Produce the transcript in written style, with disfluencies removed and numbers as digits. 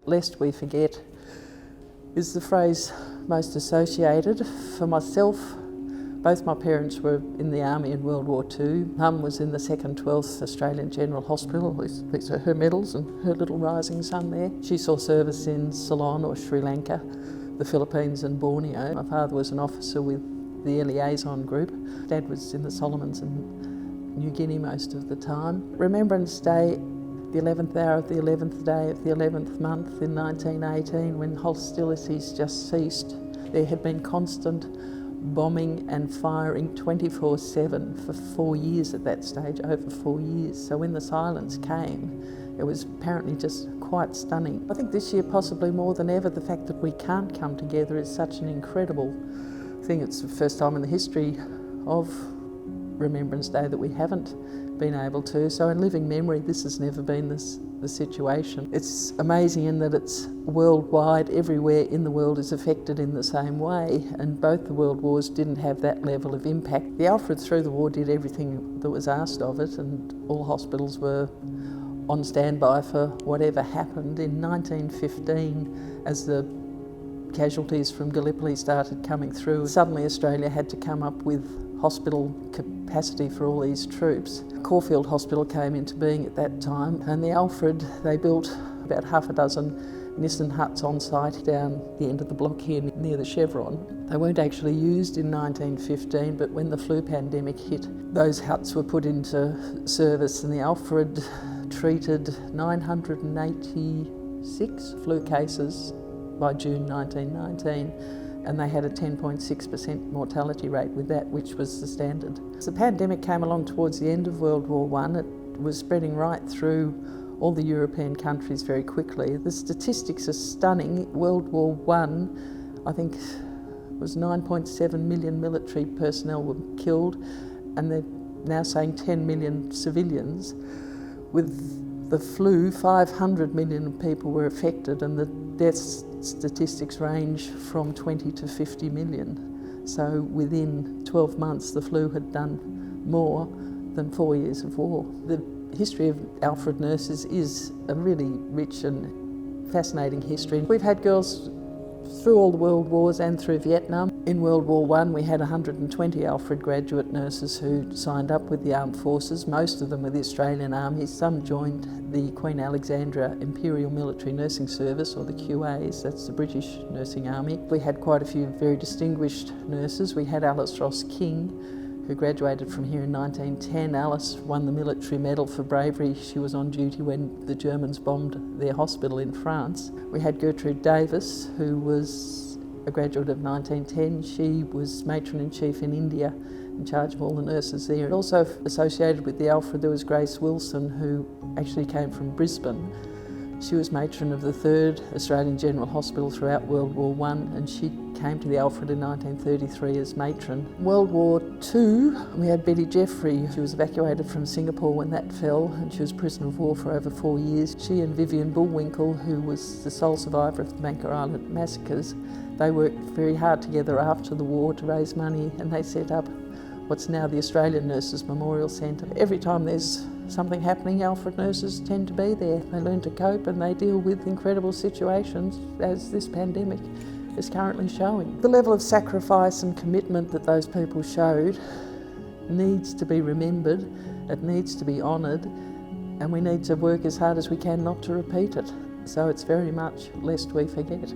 Lest we forget is the phrase most associated. For myself, both my parents were in the army in World War II. Mum was in the 2nd 12th Australian General Hospital. These are her medals and her little rising sun there. She saw service in Ceylon or Sri Lanka, the Philippines and Borneo. My father was an officer with the Air Liaison Group. Dad was in the Solomons and New Guinea most of the time. Remembrance Day, the 11th hour of the 11th day of the 11th month in 1918, when hostilities just ceased. There had been constant bombing and firing 24/7 for 4 years at that stage, over 4 years. So when the silence came, it was apparently just quite stunning. I think this year, possibly more than ever, the fact that we can't come together is such an incredible thing. It's the first time in the history of Remembrance Day that we haven't been able to. So in living memory, this has never been the situation. It's amazing in that it's worldwide. Everywhere in the world is affected in the same way, and both the world wars didn't have that level of impact. The Alfred through the war did everything that was asked of it, and all hospitals were on standby for whatever happened. In 1915, as the casualties from Gallipoli started coming through, suddenly Australia had to come up with hospital capacity for all these troops. Caulfield Hospital came into being at that time, and the Alfred, they built about half a dozen Nissen huts on site down the end of the block here near the Chevron. They weren't actually used in 1915, but when the flu pandemic hit, those huts were put into service, and the Alfred treated 986 flu cases by June 1919. And they had a 10.6% mortality rate with that, which was the standard. So the pandemic came along towards the end of World War I. It was spreading right through all the European countries very quickly. The statistics are stunning. World War I think it was 9.7 million military personnel were killed, and they're now saying 10 million civilians. With the flu, 500 million people were affected, and the death statistics range from 20 to 50 million. So within 12 months, the flu had done more than 4 years of war. The history of Alfred nurses is a really rich and fascinating history. We've had girls through all the world wars and through Vietnam. In World War I, we had 120 Alfred graduate nurses who signed up with the armed forces, most of them with the Australian Army. Some joined the Queen Alexandra Imperial Military Nursing Service, or the QAs, that's the British Nursing Army. We had quite a few very distinguished nurses. We had Alice Ross King, who graduated from here in 1910. Alice won the military medal for bravery. She was on duty when the Germans bombed their hospital in France. We had Gertrude Davis, who was a graduate of 1910. She was matron-in-chief in India, in charge of all the nurses there. Also associated with the Alfred, there was Grace Wilson, who actually came from Brisbane. She was matron of the 3rd Australian General Hospital throughout World War I, and she came to the Alfred in 1933 as matron. World War II, we had Betty Jeffrey. She was evacuated from Singapore when that fell, and she was prisoner of war for over 4 years. She and Vivian Bullwinkle, who was the sole survivor of the Bunker Island massacres, they worked very hard together after the war to raise money, and they set up what's now the Australian Nurses Memorial Centre. Every time there's something happening, Alfred nurses tend to be there. They learn to cope, and they deal with incredible situations, as this pandemic is currently showing. The level of sacrifice and commitment that those people showed needs to be remembered, it needs to be honoured, and we need to work as hard as we can not to repeat it. So it's very much lest we forget.